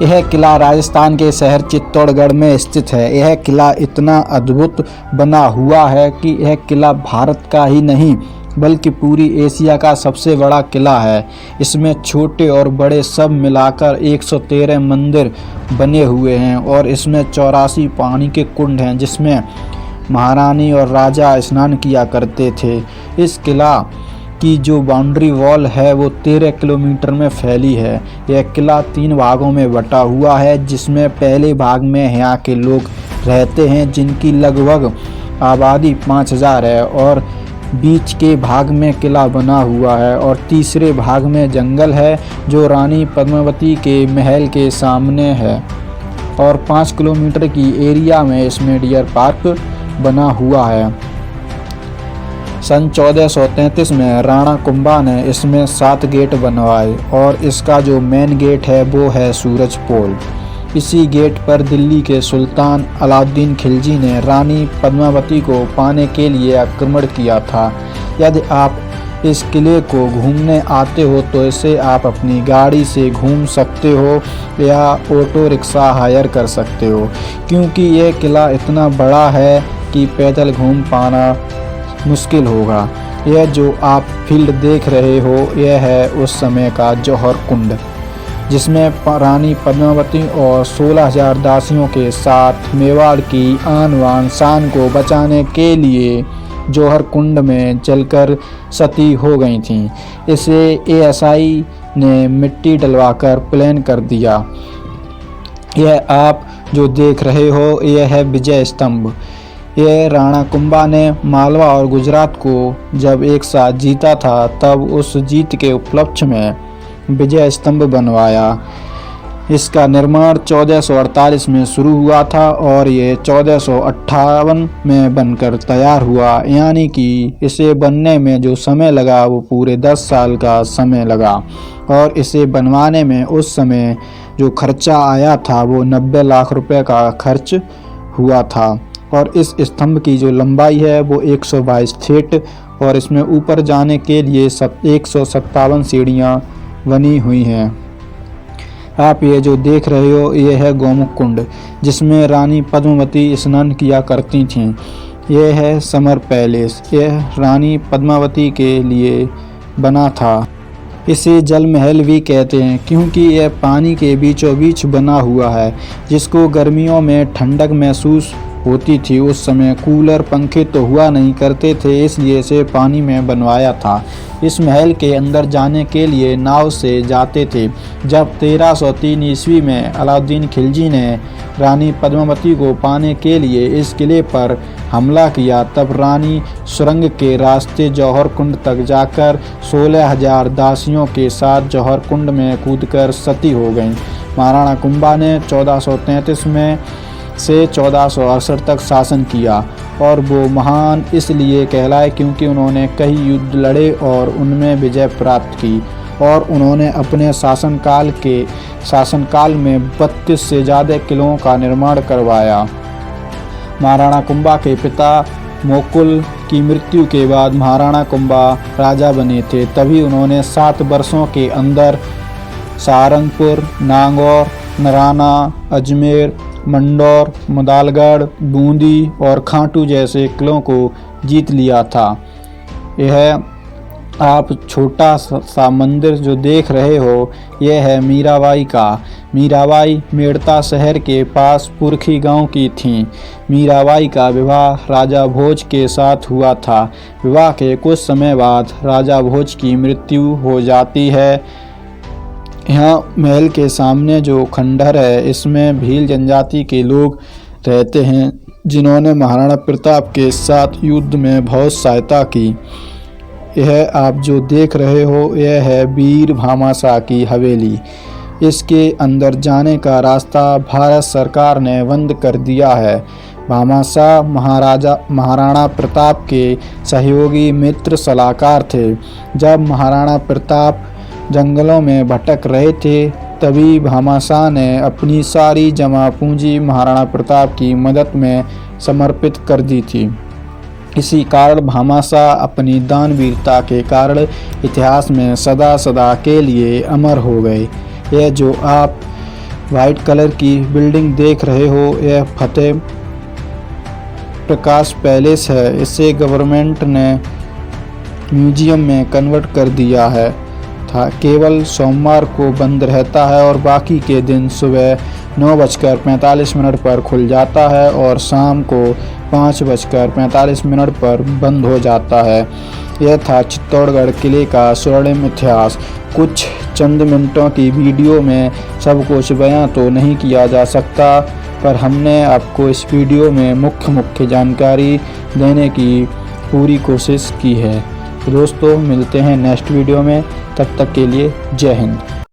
यह किला राजस्थान के शहर चित्तौड़गढ़ में स्थित है। यह किला इतना अद्भुत बना हुआ है कि यह किला भारत का ही नहीं बल्कि पूरी एशिया का सबसे बड़ा किला है। इसमें छोटे और बड़े सब मिलाकर 113 मंदिर बने हुए हैं और इसमें 84 पानी के कुंड हैं जिसमें महारानी और राजा स्नान किया करते थे। इस किला की जो बाउंड्री वॉल है वो 13 किलोमीटर में फैली है। यह किला 3 भागों में बटा हुआ है, जिसमें पहले भाग में यहाँ के लोग रहते हैं जिनकी लगभग आबादी 5000 है और बीच के भाग में किला बना हुआ है और तीसरे भाग में जंगल है जो रानी पद्मावती के महल के सामने है और 5 किलोमीटर की एरिया में इसमें डियर पार्क बना हुआ है। सन 1433 में राणा कुंभा ने इसमें 7 गेट बनवाए और इसका जो मेन गेट है वो है सूरज पोल। इसी गेट पर दिल्ली के सुल्तान अलाउद्दीन खिलजी ने रानी पद्मावती को पाने के लिए आक्रमण किया था। यदि आप इस किले को घूमने आते हो तो इसे आप अपनी गाड़ी से घूम सकते हो या ऑटो रिक्शा हायर कर सकते हो, क्योंकि यह किला इतना बड़ा है कि पैदल घूम पाना मुश्किल होगा। यह जो आप फील्ड देख रहे हो यह है उस समय का जौहर कुंड, जिसमें रानी पद्मावती और 16,000 दासियों के साथ मेवाड़ की आन बान शान को बचाने के लिए जौहर कुंड में जलकर सती हो गई थीं। इसे एएसआई ने मिट्टी डलवाकर प्लेन कर दिया। यह आप जो देख रहे हो यह है विजय स्तंभ। यह राणा कुंभा ने मालवा और गुजरात को जब एक साथ जीता था तब उस जीत के उपलक्ष्य में विजय स्तंभ बनवाया। इसका निर्माण 1448 में शुरू हुआ था और ये 1458 में बनकर तैयार हुआ, यानी कि इसे बनने में जो समय लगा वो पूरे 10 साल का समय लगा। और इसे बनवाने में उस समय जो खर्चा आया था वो 90 लाख रुपए का खर्च हुआ था। और इस स्तंभ की जो लंबाई है वो 122 फीट और इसमें ऊपर जाने के लिए 157 सीढ़ियाँ बनी हुई हैं। आप ये जो देख रहे हो ये है गौमुख कुंड, जिसमें रानी पद्मावती स्नान किया करती थीं। यह है समर पैलेस, यह रानी पद्मावती के लिए बना था। इसे जल महल भी कहते हैं क्योंकि यह पानी के बीचों बीच बना हुआ है, जिसको गर्मियों में ठंडक महसूस होती थी। उस समय कूलर पंखे तो हुआ नहीं करते थे, इसलिए इसे पानी में बनवाया था। इस महल के अंदर जाने के लिए नाव से जाते थे। जब 1303 ईस्वी में अलाउद्दीन खिलजी ने रानी पद्मावती को पाने के लिए इस किले पर हमला किया तब रानी सुरंग के रास्ते जौहर कुंड तक जाकर 16,000 दासियों के साथ जौहर कुंड में कूदकर सती हो गईं। महाराणा कुंभा ने 1433 में से 1468 तक शासन किया और वो महान इसलिए कहलाए क्योंकि उन्होंने कई युद्ध लड़े और उनमें विजय प्राप्त की और उन्होंने अपने शासनकाल में 32 से ज़्यादा किलों का निर्माण करवाया। महाराणा कुंभा के पिता मोकुल की मृत्यु के बाद महाराणा कुंभा राजा बने थे। तभी उन्होंने 7 वर्षों के अंदर सहारनपुर, नागौर, नराना, अजमेर, मंदौर, मदालगढ़, बूंदी और खाटू जैसे किलों को जीत लिया था। यह आप छोटा सा मंदिर जो देख रहे हो यह है मीराबाई का। मीराबाई मेड़ता शहर के पास पुरखी गांव की थीं। मीराबाई का विवाह राजा भोज के साथ हुआ था। विवाह के कुछ समय बाद राजा भोज की मृत्यु हो जाती है। यहाँ महल के सामने जो खंडहर है इसमें भील जनजाति के लोग रहते हैं जिन्होंने महाराणा प्रताप के साथ युद्ध में बहुत सहायता की। यह आप जो देख रहे हो यह है वीर भामाशाह की हवेली। इसके अंदर जाने का रास्ता भारत सरकार ने बंद कर दिया है। भामाशाह महाराणा प्रताप के सहयोगी मित्र सलाहकार थे। जब महाराणा प्रताप जंगलों में भटक रहे थे तभी भामाशाह ने अपनी सारी जमा पूंजी महाराणा प्रताप की मदद में समर्पित कर दी थी। इसी कारण भामाशाह अपनी दानवीरता के कारण इतिहास में सदा सदा के लिए अमर हो गए। यह जो आप वाइट कलर की बिल्डिंग देख रहे हो, यह फतेह प्रकाश पैलेस है। इसे गवर्नमेंट ने म्यूजियम में कन्वर्ट कर दिया है था। केवल सोमवार को बंद रहता है और बाकी के दिन सुबह 9:45 पर खुल जाता है और शाम को 5:45 पर बंद हो जाता है। यह था चित्तौड़गढ़ किले का स्वर्णिम इतिहास। कुछ चंद मिनटों की वीडियो में सब कुछ बयां तो नहीं किया जा सकता, पर हमने आपको इस वीडियो में मुख्य जानकारी देने की पूरी कोशिश की है। तो दोस्तों मिलते हैं नेक्स्ट वीडियो में, तब तक के लिए जय हिंद।